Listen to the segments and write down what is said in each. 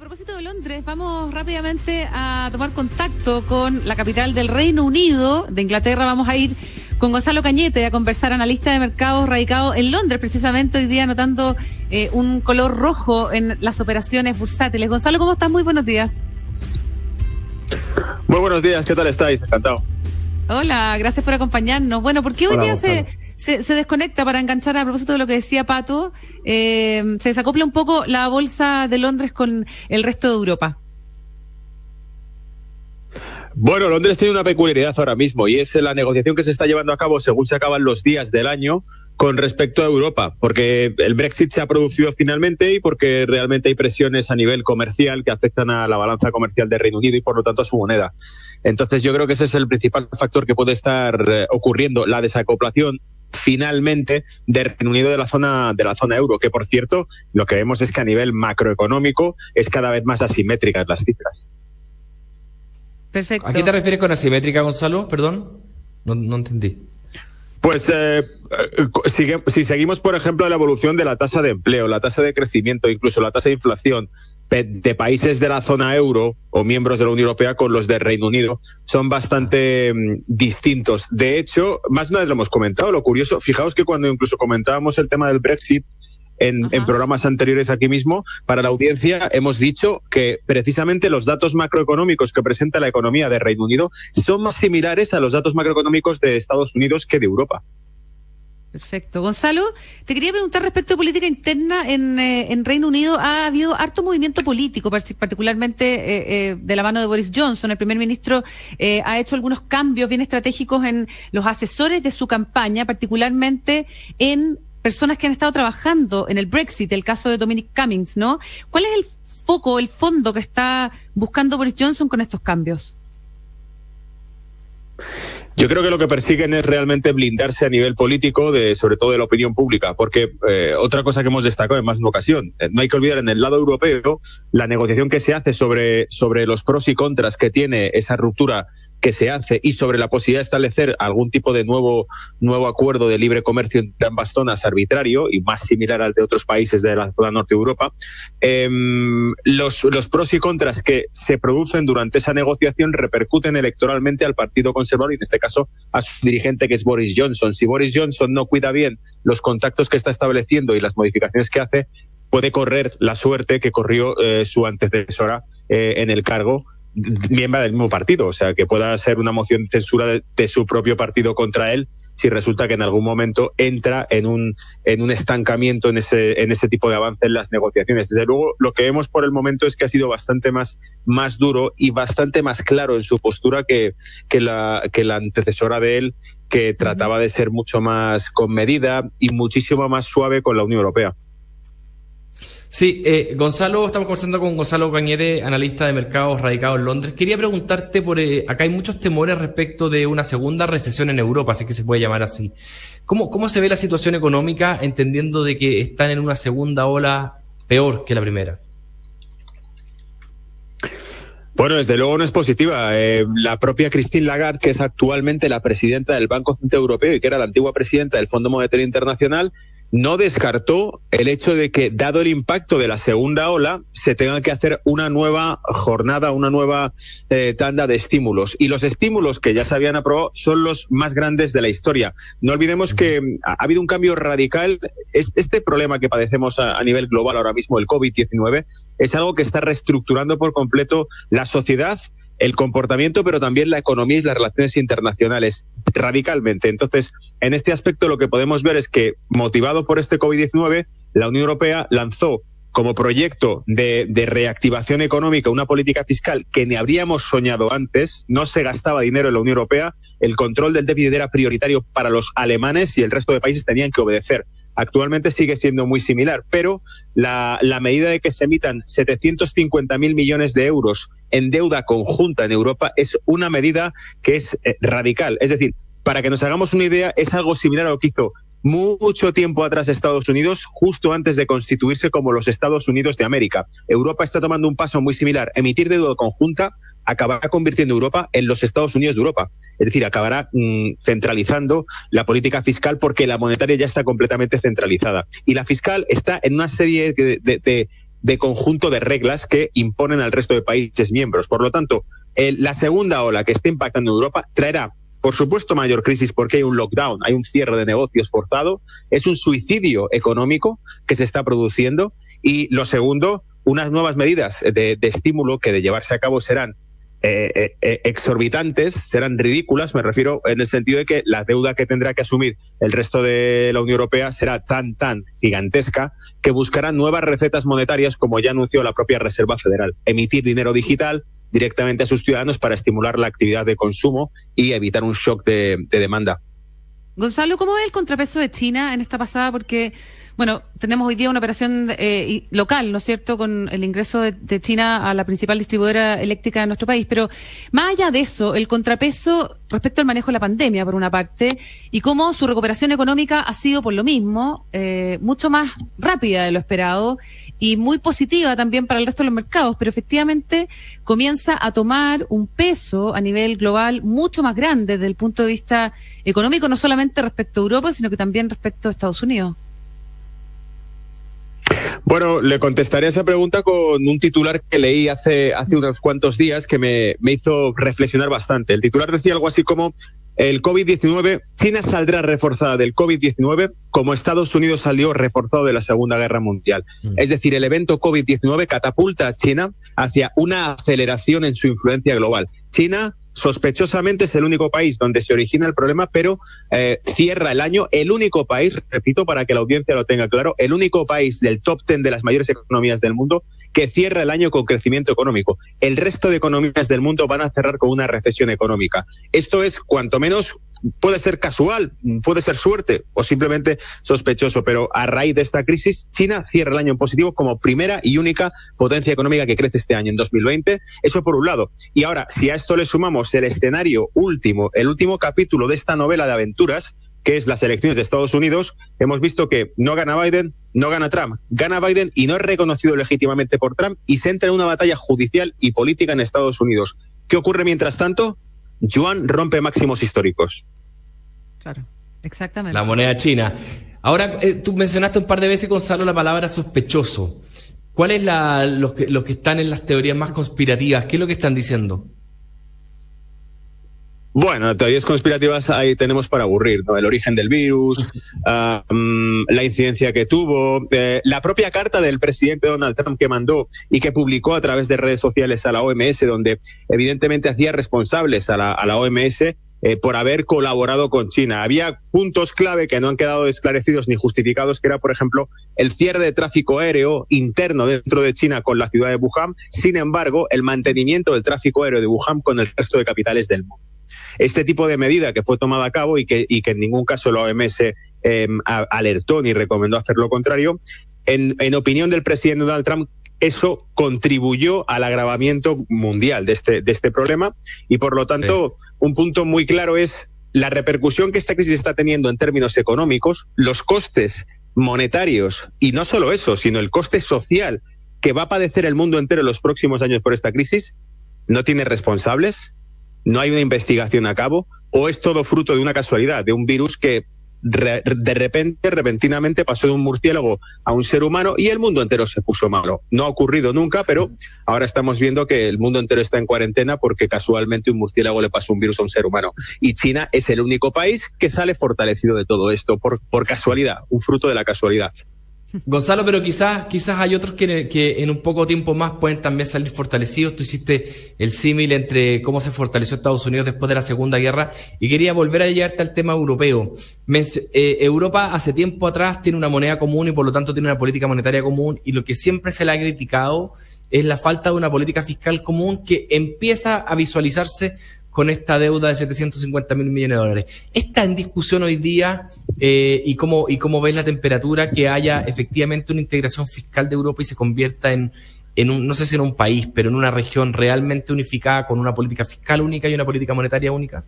propósito de Londres, vamos rápidamente a tomar contacto con la capital del Reino Unido. De Inglaterra vamos a ir con Gonzalo Cañete a conversar, analista de mercados radicado en Londres, precisamente hoy día notando un color rojo en las operaciones bursátiles. Gonzalo, ¿cómo estás? Muy buenos días. Muy buenos días, ¿qué tal estáis? Encantado. Hola, gracias por acompañarnos. Bueno, ¿por qué hoy día se desconecta para enganchar a propósito de lo que decía Pato? Se desacopla un poco la bolsa de Londres con el resto de Europa. Bueno, Londres tiene una peculiaridad ahora mismo y es la negociación que se está llevando a cabo según se acaban los días del año con respecto a Europa, porque el Brexit se ha producido finalmente y porque realmente hay presiones a nivel comercial que afectan a la balanza comercial del Reino Unido y por lo tanto a su moneda. Entonces yo creo que ese es el principal factor que puede estar ocurriendo, la desacoplación finalmente del Reino Unido de la zona euro, que por cierto lo que vemos es que a nivel macroeconómico es cada vez más asimétricas las cifras. Perfecto. ¿A qué te refieres con asimétrica, Gonzalo? Perdón, no entendí. Pues si seguimos, por ejemplo, la evolución de la tasa de empleo, la tasa de crecimiento, incluso la tasa de inflación de países de la zona euro o miembros de la Unión Europea con los del Reino Unido, son bastante distintos. De hecho, más de una vez lo hemos comentado, lo curioso, fijaos que cuando incluso comentábamos el tema del Brexit, en programas anteriores aquí mismo, para la audiencia hemos dicho que precisamente los datos macroeconómicos que presenta la economía del Reino Unido son más similares a los datos macroeconómicos de Estados Unidos que de Europa. Perfecto. Gonzalo, te quería preguntar respecto a política interna en Reino Unido. Ha habido harto movimiento político, particularmente de la mano de Boris Johnson. El primer ministro ha hecho algunos cambios bien estratégicos en los asesores de su campaña, particularmente en personas que han estado trabajando en el Brexit, el caso de Dominic Cummings, ¿no? ¿Cuál es el foco, el fondo que está buscando Boris Johnson con estos cambios? Yo creo que lo que persiguen es realmente blindarse a nivel político, sobre todo de la opinión pública, porque otra cosa que hemos destacado en más de una ocasión, no hay que olvidar en el lado europeo la negociación que se hace sobre los pros y contras que tiene esa ruptura que se hace y sobre la posibilidad de establecer algún tipo de nuevo acuerdo de libre comercio entre ambas zonas arbitrario y más similar al de otros países de la zona norte de Europa. Los pros y contras que se producen durante esa negociación repercuten electoralmente al Partido Conservador y en este caso a su dirigente, que es Boris Johnson. Si Boris Johnson no cuida bien los contactos que está estableciendo y las modificaciones que hace, puede correr la suerte que corrió su antecesora en el cargo, miembro del mismo partido, o sea, que pueda ser una moción de censura de su propio partido contra él si resulta que en algún momento entra en un estancamiento en ese tipo de avance en las negociaciones. Desde luego, lo que vemos por el momento es que ha sido bastante más duro y bastante más claro en su postura que la antecesora de él, que trataba de ser mucho más comedida y muchísimo más suave con la Unión Europea. Sí, Gonzalo, estamos conversando con Gonzalo Cañete, analista de mercados radicado en Londres. Quería preguntarte acá hay muchos temores respecto de una segunda recesión en Europa, así que se puede llamar así. ¿Cómo se ve la situación económica, entendiendo de que están en una segunda ola peor que la primera? Bueno, desde luego no es positiva. La propia Christine Lagarde, que es actualmente la presidenta del Banco Central Europeo y que era la antigua presidenta del Fondo Monetario Internacional, no descartó el hecho de que, dado el impacto de la segunda ola, se tenga que hacer una nueva jornada, una nueva tanda de estímulos. Y los estímulos que ya se habían aprobado son los más grandes de la historia. No olvidemos que ha habido un cambio radical. Este problema que padecemos a nivel global ahora mismo, el COVID-19, es algo que está reestructurando por completo la sociedad, el comportamiento, pero también la economía y las relaciones internacionales radicalmente. Entonces, en este aspecto lo que podemos ver es que, motivado por este COVID-19, la Unión Europea lanzó como proyecto de reactivación económica una política fiscal que ni habríamos soñado antes. No se gastaba dinero en la Unión Europea, el control del déficit era prioritario para los alemanes y el resto de países tenían que obedecer. Actualmente sigue siendo muy similar, pero la medida de que se emitan 750.000 millones de euros en deuda conjunta en Europa es una medida que es radical. Es decir, para que nos hagamos una idea, es algo similar a lo que hizo mucho tiempo atrás Estados Unidos, justo antes de constituirse como los Estados Unidos de América. Europa está tomando un paso muy similar. Emitir deuda conjunta acabará convirtiendo a Europa en los Estados Unidos de Europa. Es decir, acabará centralizando la política fiscal porque la monetaria ya está completamente centralizada. Y la fiscal está en una serie de conjunto de reglas que imponen al resto de países miembros. Por lo tanto, la segunda ola que está impactando en Europa traerá, por supuesto, mayor crisis porque hay un lockdown, hay un cierre de negocios forzado, es un suicidio económico que se está produciendo, y lo segundo, unas nuevas medidas de estímulo que de llevarse a cabo serán exorbitantes, serán ridículas, me refiero en el sentido de que la deuda que tendrá que asumir el resto de la Unión Europea será tan gigantesca que buscarán nuevas recetas monetarias, como ya anunció la propia Reserva Federal, emitir dinero digital directamente a sus ciudadanos para estimular la actividad de consumo y evitar un shock de demanda. Gonzalo, ¿cómo ve el contrapeso de China en esta pasada? Porque, bueno, tenemos hoy día una operación local, ¿no es cierto?, con el ingreso de China a la principal distribuidora eléctrica de nuestro país. Pero más allá de eso, el contrapeso respecto al manejo de la pandemia, por una parte, y cómo su recuperación económica ha sido, por lo mismo, mucho más rápida de lo esperado y muy positiva también para el resto de los mercados, pero efectivamente comienza a tomar un peso a nivel global mucho más grande desde el punto de vista económico, no solamente respecto a Europa, sino que también respecto a Estados Unidos. Bueno, le contestaré a esa pregunta con un titular que leí hace unos cuantos días que me hizo reflexionar bastante. El titular decía algo así como: el COVID-19, China saldrá reforzada del COVID-19 como Estados Unidos salió reforzado de la Segunda Guerra Mundial. Es decir, el evento COVID-19 catapulta a China hacia una aceleración en su influencia global. China, sospechosamente, es el único país donde se origina el problema, pero cierra el año, el único país, repito para que la audiencia lo tenga claro, el único país del top 10 de las mayores economías del mundo que cierra el año con crecimiento económico. El resto de economías del mundo van a cerrar con una recesión económica. Esto es, cuanto menos, puede ser casual, puede ser suerte o simplemente sospechoso, pero a raíz de esta crisis, China cierra el año en positivo como primera y única potencia económica que crece este año, en 2020. Eso por un lado. Y ahora, si a esto le sumamos el escenario último, el último capítulo de esta novela de aventuras, que es las elecciones de Estados Unidos, hemos visto que no gana Biden, no gana Trump. Gana Biden y no es reconocido legítimamente por Trump y se entra en una batalla judicial y política en Estados Unidos. ¿Qué ocurre mientras tanto? Yuan rompe máximos históricos. Claro, exactamente. La moneda china. Ahora, tú mencionaste un par de veces, Gonzalo, la palabra sospechoso. ¿Cuál es los que están en las teorías más conspirativas? ¿Qué es lo que están diciendo? Bueno, teorías conspirativas ahí tenemos para aburrir, ¿no? El origen del virus, la incidencia que tuvo, la propia carta del presidente Donald Trump que mandó y que publicó a través de redes sociales a la OMS, donde evidentemente hacía responsables a la OMS por haber colaborado con China. Había puntos clave que no han quedado esclarecidos ni justificados, que era, por ejemplo, el cierre de tráfico aéreo interno dentro de China con la ciudad de Wuhan. Sin embargo, el mantenimiento del tráfico aéreo de Wuhan con el resto de capitales del mundo. Este tipo de medida que fue tomada a cabo y que en ningún caso la OMS alertó ni recomendó hacer lo contrario, en opinión del presidente Donald Trump, eso contribuyó al agravamiento mundial de este problema y, por lo tanto, un punto muy claro es la repercusión que esta crisis está teniendo en términos económicos, los costes monetarios y no solo eso, sino el coste social que va a padecer el mundo entero en los próximos años por esta crisis. No tiene responsables, no hay una investigación a cabo, o es todo fruto de una casualidad, de un virus que repentinamente pasó de un murciélago a un ser humano y el mundo entero se puso malo. No ha ocurrido nunca, pero ahora estamos viendo que el mundo entero está en cuarentena porque casualmente un murciélago le pasó un virus a un ser humano. Y China es el único país que sale fortalecido de todo esto por casualidad, un fruto de la casualidad. Gonzalo, pero quizás hay otros que en un poco tiempo más pueden también salir fortalecidos. Tú hiciste el símil entre cómo se fortaleció Estados Unidos después de la Segunda Guerra y quería volver a llevarte al tema europeo. Europa hace tiempo atrás tiene una moneda común y por lo tanto tiene una política monetaria común, y lo que siempre se le ha criticado es la falta de una política fiscal común que empieza a visualizarse con esta deuda de 750.000 millones de dólares. ¿Está en discusión hoy día y cómo ves la temperatura que haya efectivamente una integración fiscal de Europa y se convierta en un, no sé si en un país, pero en una región realmente unificada con una política fiscal única y una política monetaria única?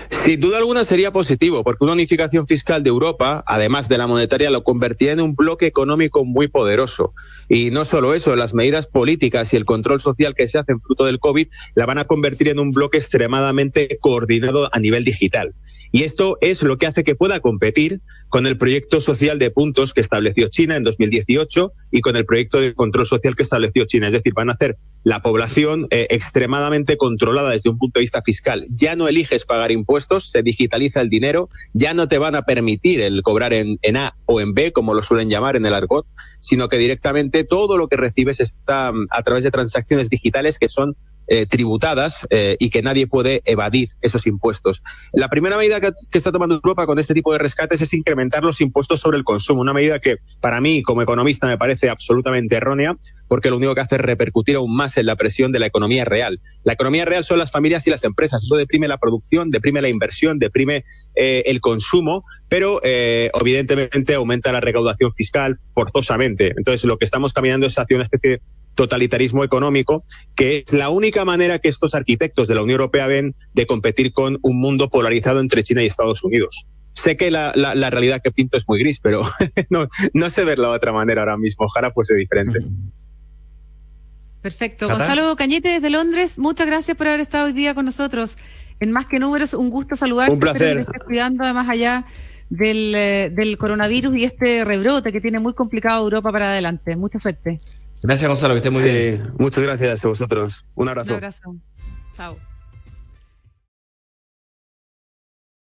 Sin duda alguna sería positivo, porque una unificación fiscal de Europa, además de la monetaria, lo convertiría en un bloque económico muy poderoso. Y no solo eso, las medidas políticas y el control social que se hacen fruto del COVID la van a convertir en un bloque extremadamente coordinado a nivel digital. Y esto es lo que hace que pueda competir con el proyecto social de puntos que estableció China en 2018 y con el proyecto de control social que estableció China. Es decir, van a hacer la población extremadamente controlada desde un punto de vista fiscal. Ya no eliges pagar impuestos, se digitaliza el dinero, ya no te van a permitir el cobrar en A o en B, como lo suelen llamar en el argot, sino que directamente todo lo que recibes está a través de transacciones digitales que son tributadas y que nadie puede evadir esos impuestos. La primera medida que está tomando Europa con este tipo de rescates es incrementar los impuestos sobre el consumo, una medida que para mí como economista me parece absolutamente errónea, porque lo único que hace es repercutir aún más en la presión de la economía real. La economía real son las familias y las empresas, eso deprime la producción, deprime la inversión, deprime el consumo, pero evidentemente aumenta la recaudación fiscal forzosamente. Entonces lo que estamos caminando es hacia una especie de totalitarismo económico, que es la única manera que estos arquitectos de la Unión Europea ven de competir con un mundo polarizado entre China y Estados Unidos. Sé que la realidad que pinto es muy gris, pero no sé verla de otra manera ahora mismo. Ojalá fuese diferente. Perfecto. Gonzalo Cañete desde Londres, muchas gracias por haber estado hoy día con nosotros en Más que Números. Un gusto saludarte. Un placer. Espero que te estés cuidando además allá del coronavirus y este rebrote que tiene muy complicado Europa para adelante. Mucha suerte. Gracias, Gonzalo, que esté muy bien. Muchas gracias a vosotros. Un abrazo. Un abrazo. Chao.